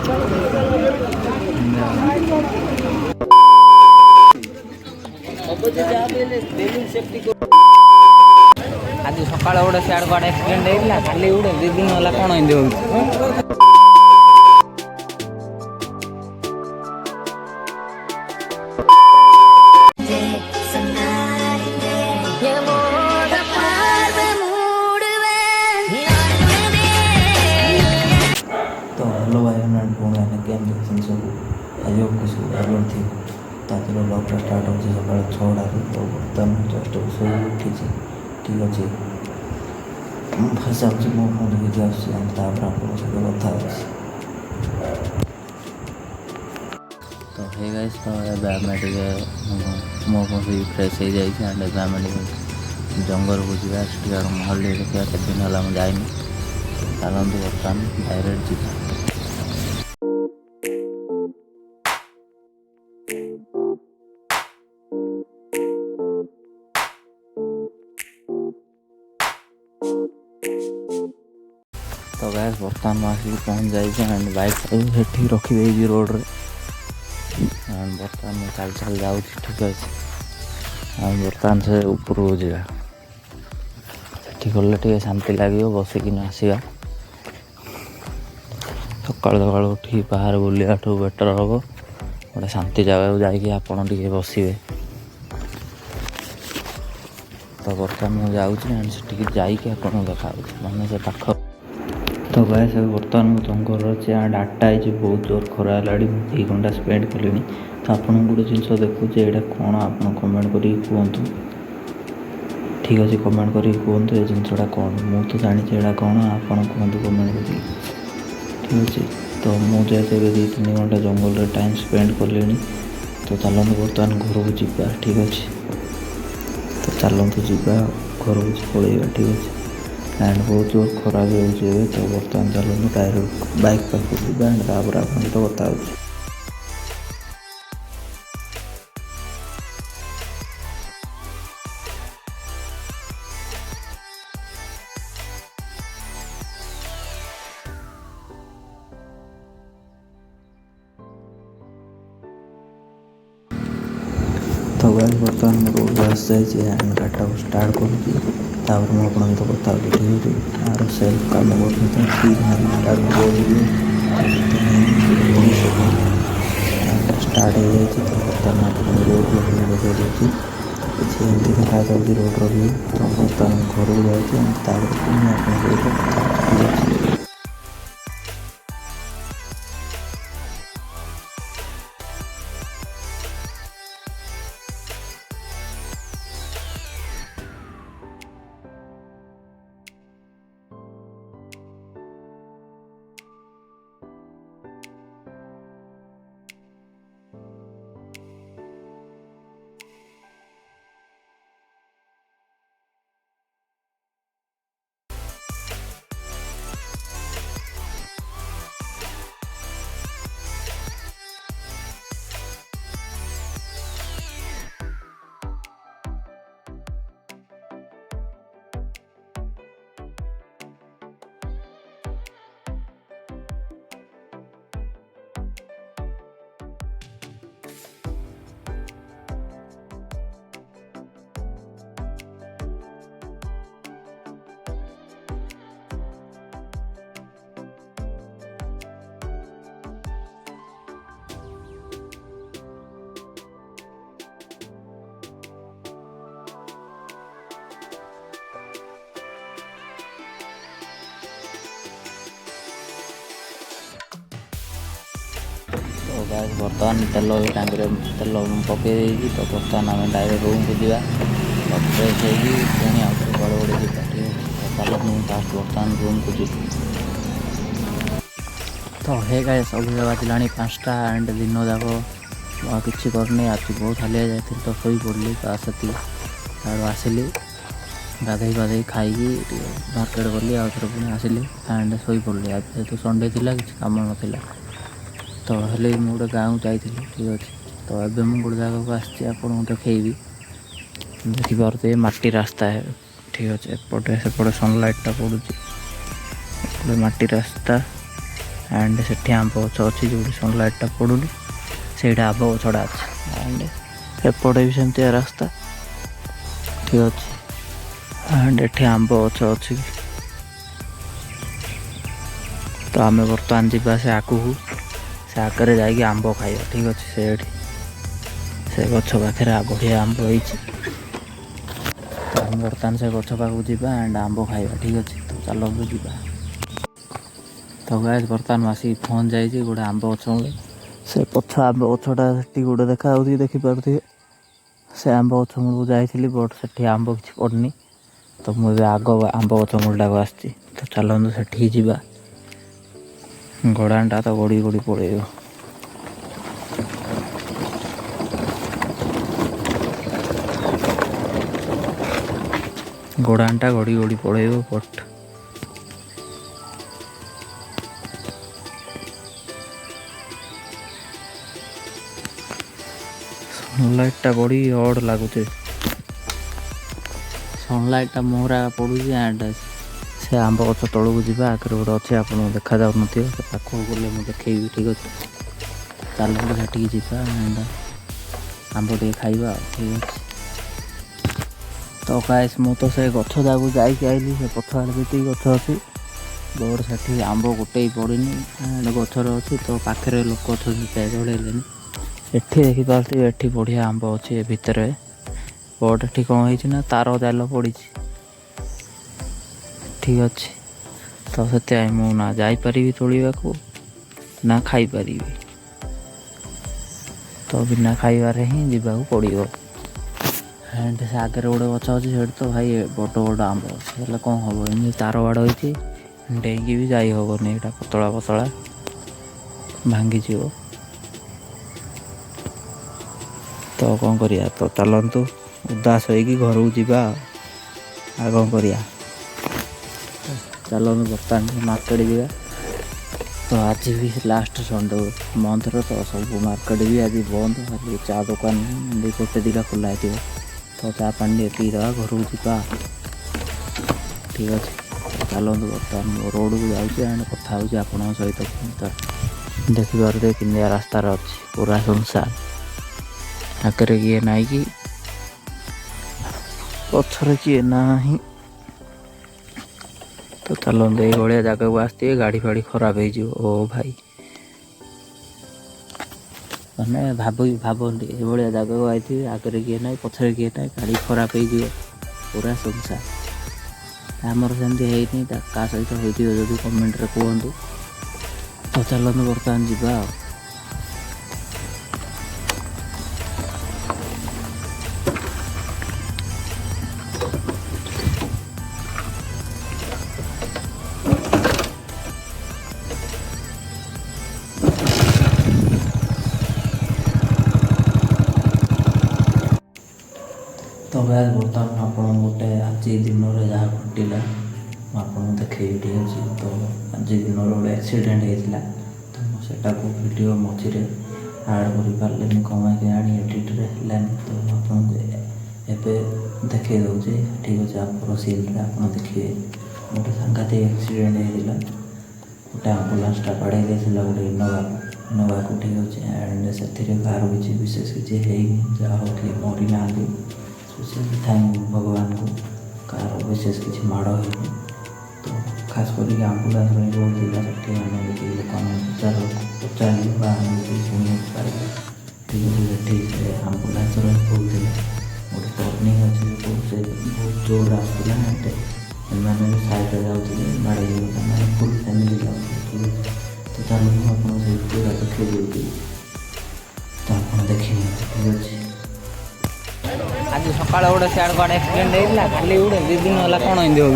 आज सकाल गोटे सियाड़ कड़े एक्सीडेंट होता खाली गोटे 2 दिन है कौन एमती हो तो हेलो भाई एंड भूमि केम देखते सब आज कुछ भाग थी ताकि ब्लॉगटा स्टार्ट हो सका 6टार तो बर्तमान जस्ट शो उठी ठीक अच्छे भाषा मो फोन देखिए आसपर आप कथा तो हे गाइस तो आम टे मो फ्रेश हो जाए एंड आम जंगल को जा महल देखा के दिन है मुझे जाइनी चलते बर्तमान डायरेक्ट जी तो गैस बर्तमान आसिक पहुँच जाए एंड बाइक से रखी रोड रे एंड बर्तमान चल चल जाऊँ ठीक अच्छे बर्तमान से ऊपर को जा गले टे शांति लगे बसिक आसवा सकाल सकाल उठी बाहर बुलिया बेटर हम गोटे शांति जगह जाकि आपड़ टे बसवे तो बर्तमान मुझे जाऊँगी से जाकि आपको देखा मैंने से पाख तो गैस बर्तमान मुझे जंगल अच्छे एंड 8टा बहुत जोर खरा है 2 घंटा स्पेंड कले तो आपको गोटे जिन देखुचे यहाँ कौन आप कमेंट कर कहतु ठीक अच्छे कमेंट कर कहतु ये जिनसा कौन मुझे तो जानी यहाँ कौन आप कहतु कमेंट कर ठीक अच्छे तो मुझे 2-3 घंटा जंगल रे टाइम स्पेंड कले तो चलते बर्तमान घर को जा ठीक अच्छे तो चलते जा घर को पलैया ठीक अच्छे एंड बहुत जोर खराब हो तो बर्तमान चलते डायरेक्ट बाइक पाक जा एंड तापर आप कथा हो तो गाइस बर्तमान रोड आस जाए एंड गाटा को स्टार्ट कर मुझे तो कथा ठीक है आर सेल्फ कम कर स्टार्ट हो जाए तो बर्तमान रोड लगे किसी एमती देखा रोड रू तो बर्तमान घर को जाए तो गैस बर्तमान तेल टांग तेल पकई तो बर्तमान आम डायरेक्ट रूम को जा फ्रेश होगी आउे बड़े बड़े जा चलो मुझे फास्ट बर्तमान रूम को जी तो हे गैस अभी बाजिला 5टा एंड दिन जाक किसी करनी आज बहुत हालिया जाए तो शोई पड़ी तो आसती आसिली गाधे पाधे खाई मार्केट गली आउ थे पुणी आसिली एंड शोई पड़ी आज जेहतु संडे थी किसी कम नाला तो हेल्ले मुझे गोटे गाँव जाइए ठीक अच्छे तो ये मुझे गोटे जगह को आसी आपको देखी देखिपारे मट्टी रास्ता है ठीक अच्छे एपटे सेपटे सनलाइटा पड़ू मट्टी रास्ता एंड से आंब गच अच्छी जो सनलाइटा पड़ूनी से आंब गछड़ा अच्छे एंड एपटे भी सेमती रास्ता ठीक अच्छे एंड एठी आंब गछ अच्छी तो आम बर्तमान जावा से आगू से आगे जाकि आंब खाइबा ठीक अच्छे से गछ पाखे बढ़िया आंब हो आम बर्तमान से गछ पाखक जा एंड आंब खाइबा ठीक अच्छे तो चलते जा तो गाइस बर्तमान आसिक पहुँच जाइए गोटे आंब गछ मूले से पछ आंब गछटा गोटे देखा देखिपे से आंब गछ मूल जाइली बट से आंब किसी पड़नी तो मुझे आग आंब गछ मूलटा को आसी तो चलते से जा गड़ाटा तो गड़ी गड़ी पड़े गड़ाटा गड़ी गड़ी पड़े बट सनलाइटा बड़ी अड लगुचे सनलाइटा मोहरा पड़ू एंड से आंब गछ तौक जा आगे गोटे अच्छे आप देखा जाऊन पाखक गले मुझे देखी ठीक अच्छे चलते से एंड आंब टे खाइबा ठीक अच्छे तो गाइस मु तो से गछ जाकू जाइए आइली से पछआड़े जी गछ अच्छी बड़ से आंब गोटे ही पड़नी एंड गचर अच्छी तो पाखे लोक अच्छे चढ़ेले एठी देखिपे एठी बढ़िया आंब अच्छे भितर बट एठी कौन होना तार जाल पड़ी ठीक अच्छे तो से मु ना जापरि तोड़ा ना खाईपारि तो बिना खाइबार ही जावाक पड़ो एंड से आगे गोटे गच अच्छे तो भाई बड़ बड़ आंब अच्छे कौन हम एम तार बाड़ होती डेईकी भी जाई हेनी यहाँ पतला पतला भांगीज तो कौन करिया तो चलतु उदास होगी घर को जा कौन करिया चलते बर्तमान मार्केट जा तो आज भी लास्ट संडे मंथर तो सब मार्केट भी आज बंद खाली चा दुकान गोटे दिटा खोला है तो चा पानी पीदा घर को जा ठीक अच्छे चलते बर्तमान रोड को जाऊँगी एंड कथा हो सहित देखिपारे किंदिया रास्तार अच्छी पूरा सुनसान आगे किए ना कि पछरे किए ना तो चलते ये जगह को आसती गाड़ी फाड़ी खराब हो भाई मैंने भावती ये जगह को आई आगे किए ना पछरे किए ना गाड़ी खराब हो पूरा सुनसान आमर सेमती क्या सहित होती कमेंट रे कहतु तो चलते बर्तमान जा तो गाइस बर्तमान आप गोटे आज दिन जहाँ घटला आपको देखी ठीक अच्छे तो आज दिन गोटे एक्सीडेंट होता तो मुझे वीडियो मझे आड कर पारे कमाई आनी एडिट्रे है तो आपको देखे दूसरे ठीक अच्छे आप सीन आप देखिए गोटे सांघातिक एक्सीडेंट होता गोटे आम्बुलांसटा बाड़े देता गोटे इनोवा को ठीक अच्छे एंड से कार किसी विशेष किसी जहाँ हो कि मरी ना थैंक भगवान को कार विशेष किसी माड़ हो तो खास करके आम्बुलांस बहुत से लोक पचार शुणी पारे ठीक है ठीक है आम्बुलांस कहते गोटे टर्निंग अच्छे बहुत जोर आसला मैंने साइड जाते बाड़े फुल फैमिली जाते तो चलो आपको पूरा देखी देती तो आप देखिए ठीक अच्छे आज सकाल गोटे सियाड़ कड़े एक्सीडेंट होता खाली गोटे 2 दिन है कौन एमती हो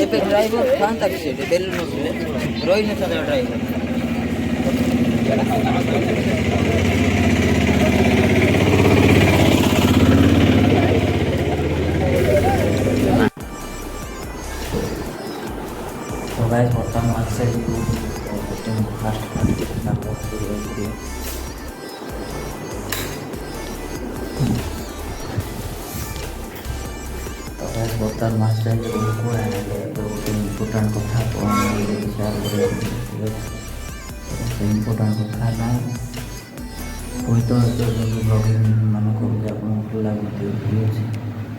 ଏବେ ଡ୍ରାଇଭର ଥାନ୍ତା କି ସେଇଠି ବେଲୁନ ନଥିଲେ ରହିନଥାନ୍ତା ଡ୍ରାଇଭର। तो गाइस बर्तमान आज से फास्ट तो गाइस बर्तमान मास टाइम को गोटे इम्पोर्टाट कथा शेयर कर इम्पोर्टाट कथा ना हुए तो ब्लॉगिंग मान करूँ आप भल लगे ठीक अच्छे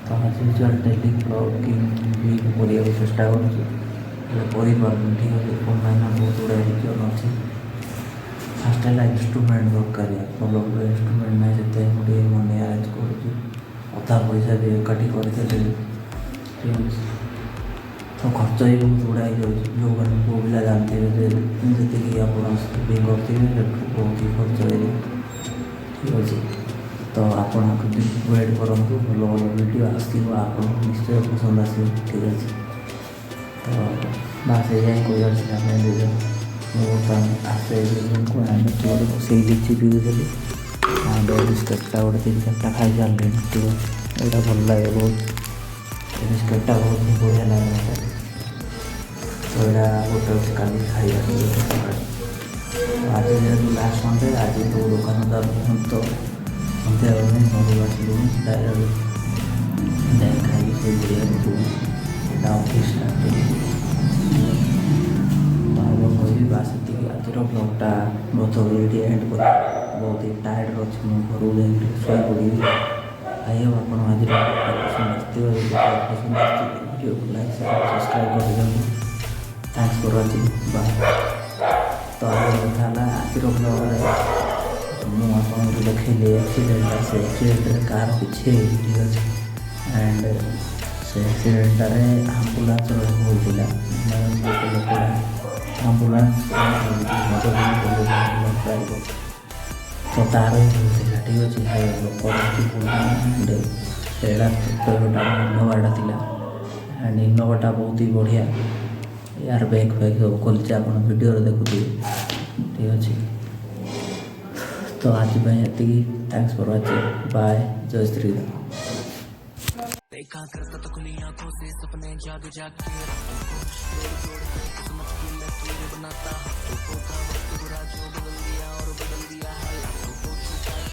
तो आज यूजुआल डेली ब्लॉगिंग भी करने चेष्टा कर ठीक अच्छे फोन लाइन बहुत गुड़ा रिजन अच्छे फास्ट है इंस्ट्रुमेंट दरकार भल भल इंस्ट्रुमेंट ना जिते गोटे मन आरेज कर अधा पैसा भी एकाठी करते ठीक अच्छे तो खर्च भी बहुत गुड़ा जो मैंने पुओ पिला जानते जी आप करते बहुत ही खर्च हो ठीक अच्छे तो आप वेट करूँ भल भल वीडियो आसो आप निश्चय पसंद आस ठीक अच्छे तो बास ये बर्तमान आसे बस लिची पीऊली बिस्केटा गोटे 3-4टा खाई सारे ठीक है यहाँ भल लगे बहुत बिस्केटा बहुत ही बढ़िया लगे मतलब तो यहाँ गोटे काली खाई आज जेहतु लास्ट संडे आज तो दुकान तो सन्ध्या घर आसलु डायरेक्ट खाई से बढ़िया ऑफिस बास आज ब्लॉगटा बहुत ये एंड कर बहुत ही टायर्ड अच्छे मुझे घर शोई पड़ी आई होप आप आज वीडियो को लाइक सब्सक्राइब कर थैंक्स फॉर वाचिंग बाय। तो आज कथा आज ब्लॉग मुझे देखली एक्सीडेंट से एक्सीडेंट कार पिछे ठीक अच्छे एंड से एक्सीडेंट आम्बुलांस होता आम्बुलांस तो तार ही होता ठीक अच्छे लोक इनोवाटा था एंड इनोवाटा बहुत ही बढ़िया यार बैग फैग सब खोली आप वीडियो देखुए ठीक अच्छे तो आज ये थैंक्स फॉर वाचिंग बाय जय श्री राम। देखा करता तो खुली आंखों से सपने जाग जाग के समझ की लकीर बनाता तो था वक्त बुरा जो बदल दिया और